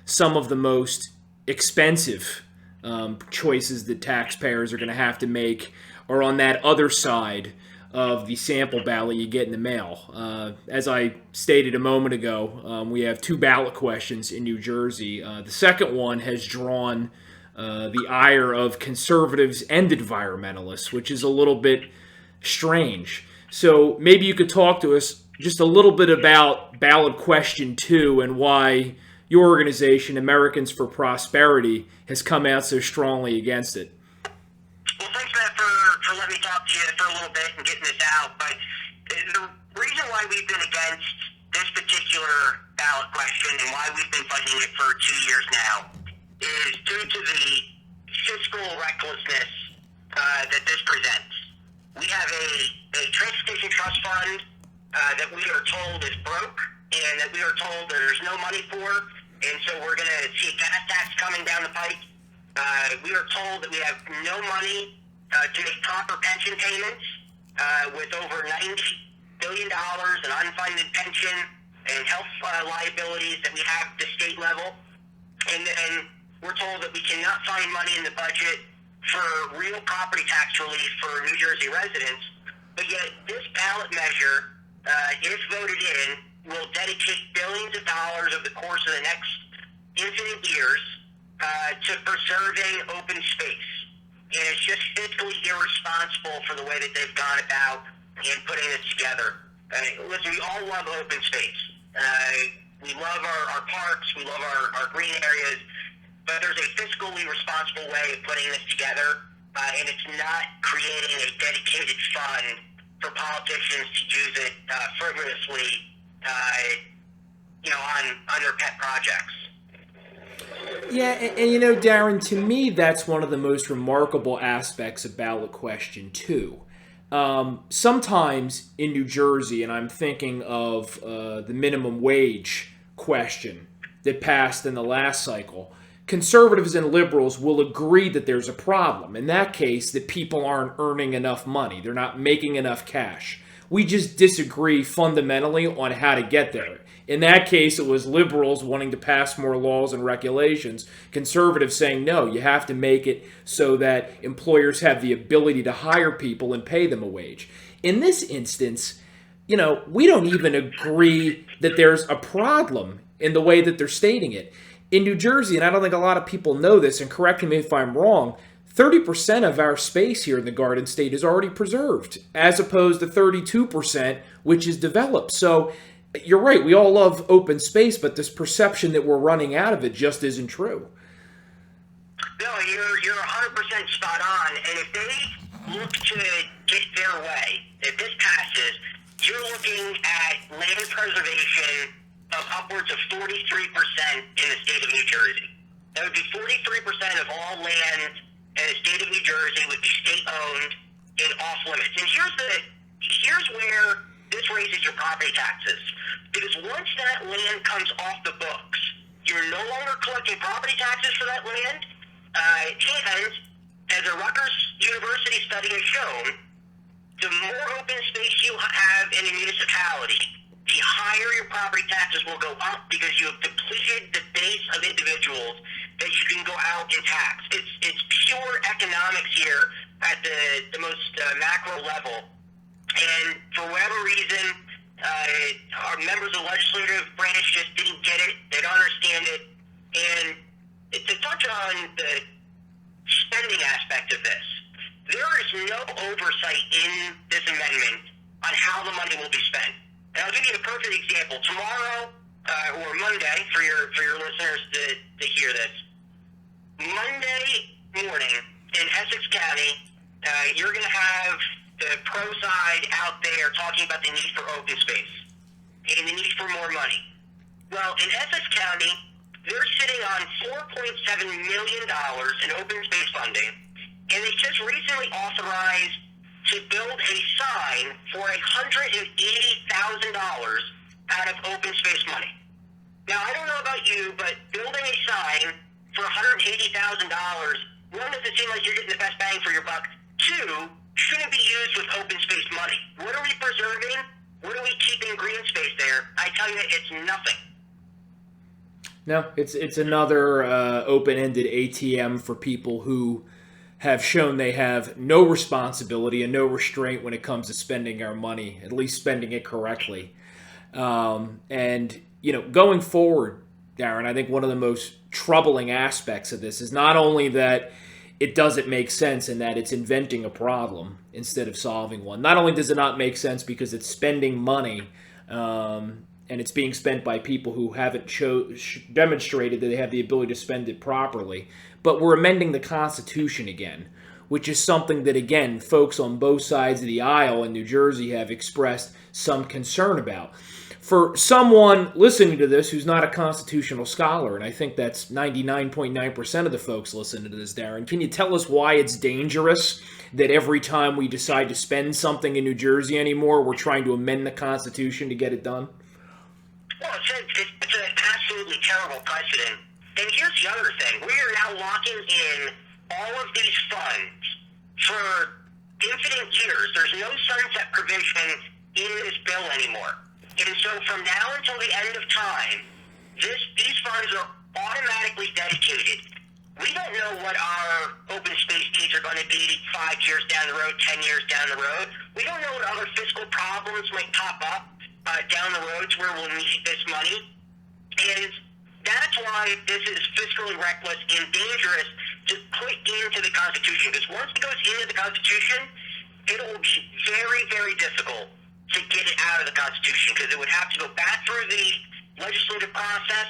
some of the most expensive choices that taxpayers are going to have to make are on that other side of the sample ballot you get in the mail. As I stated a moment ago, we have two ballot questions in New Jersey. The second one has drawn the ire of conservatives and environmentalists, which is a little bit strange. So maybe you could talk to us just a little bit about Ballot Question 2 and why your organization, Americans for Prosperity, has come out so strongly against it. Well, thanks, Matt, for letting me talk to you for a little bit and getting this out. But the reason why we've been against this particular ballot question and why we've been fighting it for 2 years now is due to the fiscal recklessness that this presents. We have a transportation trust fund that we are told is broke and that we are told there's no money for, and so we're going to see a gas tax coming down the pike. We are told that we have no money to make proper pension payments with over $90 billion in unfunded pension and health liabilities that we have at the state level. And then we're told that we cannot find money in the budget for real property tax relief for New Jersey residents. But yet this ballot measure, if voted in, will dedicate billions of dollars over the course of the next infinite years to preserving open space. And it's just fiscally irresponsible for the way that they've gone about in putting this together. Listen, we all love open space. We love our parks, we love our green areas, but there's a fiscally responsible way of putting this together, and it's not creating a dedicated fund for politicians to use it frivolously, on their pet projects. Yeah, and Darren, to me, that's one of the most remarkable aspects of Ballot Question 2. Sometimes in New Jersey, and I'm thinking of the minimum wage question that passed in the last cycle, conservatives and liberals will agree that there's a problem. In that case, that people aren't earning enough money. They're not making enough cash. We just disagree fundamentally on how to get there. In that case, it was liberals wanting to pass more laws and regulations, conservatives saying, no, you have to make it so that employers have the ability to hire people and pay them a wage. In this instance, we don't even agree that there's a problem in the way that they're stating it. In New Jersey, and I don't think a lot of people know this, and correct me if I'm wrong, 30% of our space here in the Garden State is already preserved, as opposed to 32%, which is developed. So you're right, we all love open space, but this perception that we're running out of it just isn't true. No, you're 100% spot on, and if they look to get their way, if this passes, you're looking at land preservation of upwards of 43% in the state of New Jersey. That would be 43% of all land in the state of New Jersey would be state-owned and off-limits. And here's where this raises your property taxes. Because once that land comes off the books, you're no longer collecting property taxes for that land. And as a Rutgers University study has shown, the more open space you have in a municipality, the higher your property taxes will go up because you have depleted the base of individuals that you can go out and tax. It's pure economics here at the most macro level. And for whatever reason, our members of the legislative branch just didn't get it. They don't understand it. And to touch on the spending aspect of this, there is no oversight in this amendment on how the money will be spent. And I'll give you a perfect example. Tomorrow, or Monday, for your listeners to hear this, Monday morning in Essex County, you're going to have the pro side out there talking about the need for open space and the need for more money. Well, in Essex County, they're sitting on $4.7 million in open space funding, and they just recently authorized to build a sign for $180,000 out of open space money. Now, I don't know about you, but building a sign for $180,000, one, doesn't seem like you're getting the best bang for your buck. Two, shouldn't be used with open space money. What are we preserving? What are we keeping green space there? I tell you, it's nothing. No, it's another open-ended ATM for people who have shown they have no responsibility and no restraint when it comes to spending our money, at least spending it correctly. And going forward, Darren, I think one of the most troubling aspects of this is not only that it doesn't make sense and that it's inventing a problem instead of solving one. Not only does it not make sense because it's spending money and it's being spent by people who haven't demonstrated that they have the ability to spend it properly, but we're amending the Constitution again, which is something that, again, folks on both sides of the aisle in New Jersey have expressed some concern about. For someone listening to this who's not a constitutional scholar, and I think that's 99.9% of the folks listening to this, Darren, can you tell us why it's dangerous that every time we decide to spend something in New Jersey anymore, we're trying to amend the Constitution to get it done? Well, it's an absolutely terrible precedent. And here's the other thing. We are now locking in all of these funds for infinite years. There's no sunset provision in this bill anymore. And so from now until the end of time, these funds are automatically dedicated. We don't know what our open space needs are going to be 5 years down the road, 10 years down the road. We don't know what other fiscal problems might pop up down the road where we'll need this money. And that's why this is fiscally reckless and dangerous to put into the Constitution. Because once it goes into the Constitution, it will be very, very difficult to get it out of the Constitution, because it would have to go back through the legislative process.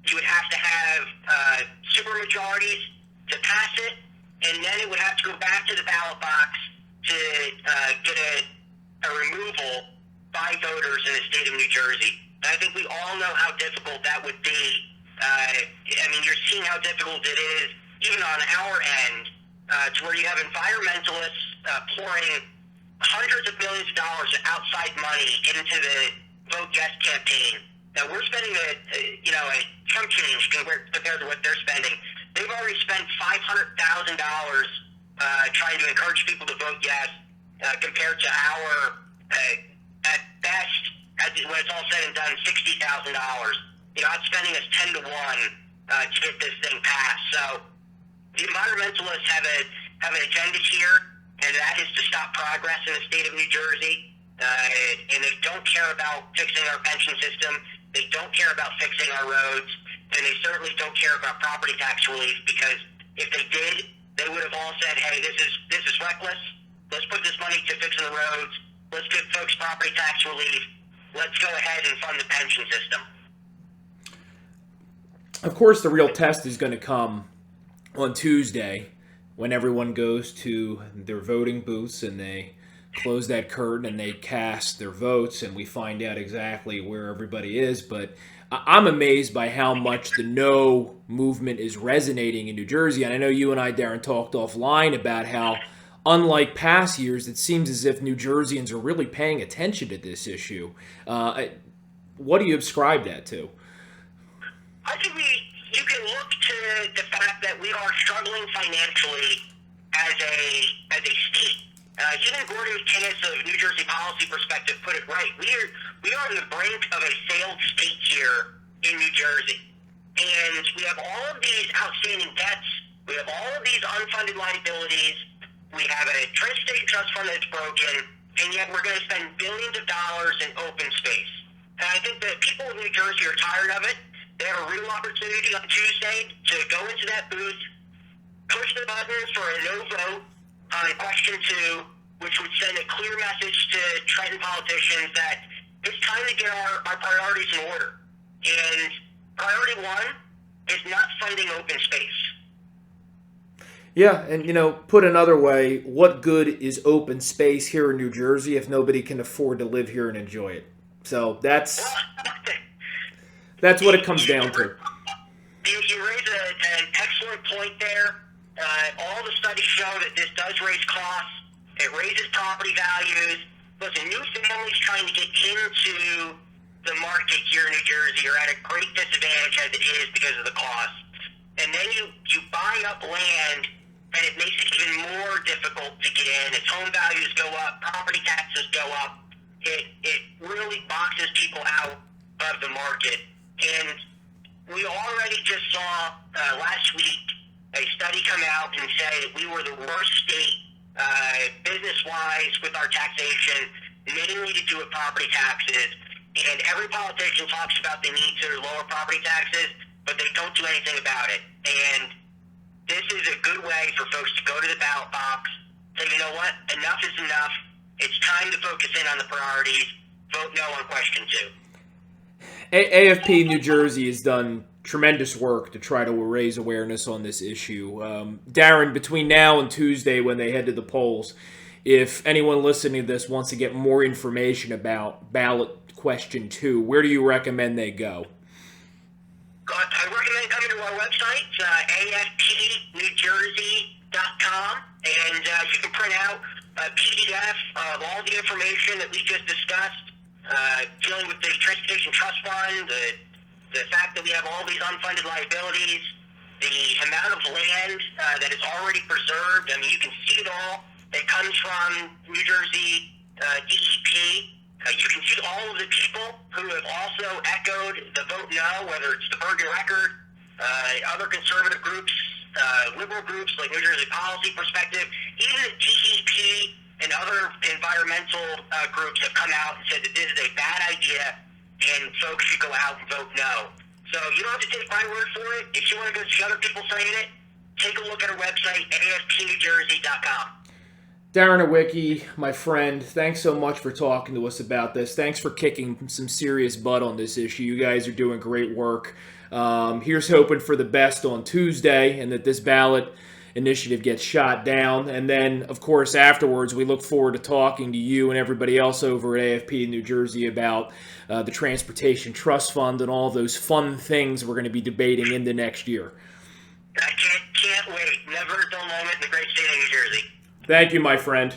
You would have to have supermajorities to pass it, and then it would have to go back to the ballot box to get a removal by voters in the state of New Jersey. And I think we all know how difficult that would be. I mean, you're seeing how difficult it is, even on our end, to where you have environmentalists pouring hundreds of millions of dollars of outside money into the Vote Yes campaign. Now, we're spending a chump change compared to what they're spending. They've already spent $500,000 trying to encourage people to vote yes, compared to our, at best, when it's all said and done, $60,000. It's spending us 10 to 1 to get this thing passed. So the environmentalists have an agenda here, and that is to stop progress in the state of New Jersey. And they don't care about fixing our pension system. They don't care about fixing our roads. And they certainly don't care about property tax relief, because if they did, they would have all said, hey, this is reckless. Let's put this money to fixing the roads. Let's give folks property tax relief. Let's go ahead and fund the pension system. Of course, the real test is going to come on Tuesday, when everyone goes to their voting booths and they close that curtain and they cast their votes and we find out exactly where everybody is. But I'm amazed by how much the no movement is resonating in New Jersey. And I know you and I, Darren, talked offline about how, unlike past years, it seems as if New Jerseyans are really paying attention to this issue. What do you ascribe that to? I think you can look to the fact that we are struggling financially as a state. Even Gordon Tinnis of New Jersey Policy Perspective put it right. We are on the brink of a failed state here in New Jersey. And we have all of these outstanding debts. We have all of these unfunded liabilities. We have a tri-state trust fund that's broken. And yet we're going to spend billions of dollars in open space. And I think that people in New Jersey are tired of it. They have a real opportunity on Tuesday to go into that booth, push the button for a no vote on question 2, which would send a clear message to Trenton politicians that it's time to get our priorities in order. And priority 1 is not funding open space. Yeah, and put another way, what good is open space here in New Jersey if nobody can afford to live here and enjoy it? So that's what it comes down to. You raise an excellent point there. All the studies show that this does raise costs. It raises property values. Listen, new families trying to get into the market here in New Jersey are at a great disadvantage as it is because of the cost. And then you buy up land, and it makes it even more difficult to get in. As home values go up, property taxes go up. It really boxes people out of the market. And we already just saw last week a study come out and say that we were the worst state business-wise with our taxation, mainly to do with property taxes. And every politician talks about the need to lower property taxes, but they don't do anything about it. And this is a good way for folks to go to the ballot box, say, you know what, enough is enough. It's time to focus in on the priorities. Vote no on question 2. AFP New Jersey has done tremendous work to try to raise awareness on this issue. Darren, between now and Tuesday when they head to the polls, if anyone listening to this wants to get more information about Ballot Question 2, where do you recommend they go? I recommend coming to our website, AFP-NJ.com, and you can print out a PDF of all the information that we just discussed, dealing with the Transportation Trust Fund, the fact that we have all these unfunded liabilities, the amount of land that is already preserved. I mean, you can see it all. It comes from New Jersey DEP. You can see all of the people who have also echoed the vote no, whether it's the Bergen Record, other conservative groups, liberal groups like New Jersey Policy Perspective, even the DEP and other environmental groups have come out and said that this is a bad idea and folks should go out and vote no. So you don't have to take my word for it. If you want to go see other people saying it, take a look at our website, AFP-NJ.com. Darren Iwicki, my friend, thanks so much for talking to us about this. Thanks for kicking some serious butt on this issue. You guys are doing great work. Here's hoping for the best on Tuesday and that this ballot initiative gets shot down. And then, of course, afterwards, we look forward to talking to you and everybody else over at AFP in New Jersey about the Transportation Trust Fund and all those fun things we're going to be debating into next year. I can't wait. Never a dull moment in the great state of New Jersey. Thank you, my friend.